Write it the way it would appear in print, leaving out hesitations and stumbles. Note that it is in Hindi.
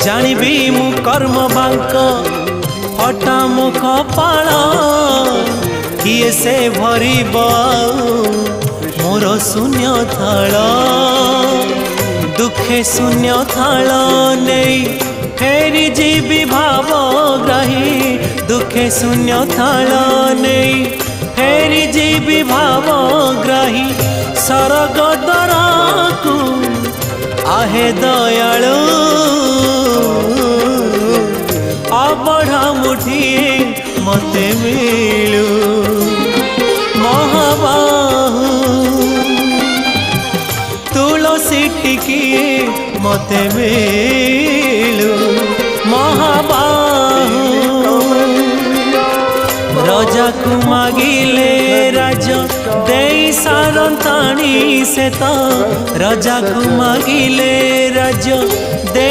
जानिबी मु कर्म बांक हटा मो कपाल किए से भरिब मोर शून्य थाल दुखे शून्य थाल नहीं फेरी जीवी भावग्राही दुखे शून्य थाल नहीं फेरी जीवी भावग्राही सरग दरकू आहे दयालु अबढ़ा मुठिए मते मिलू महाबाहु तुलसी टिकिए मते मिलू महाबाहु राजा को मागिले राजा दे सारंताणी से तो राजा को मागिले राजा दे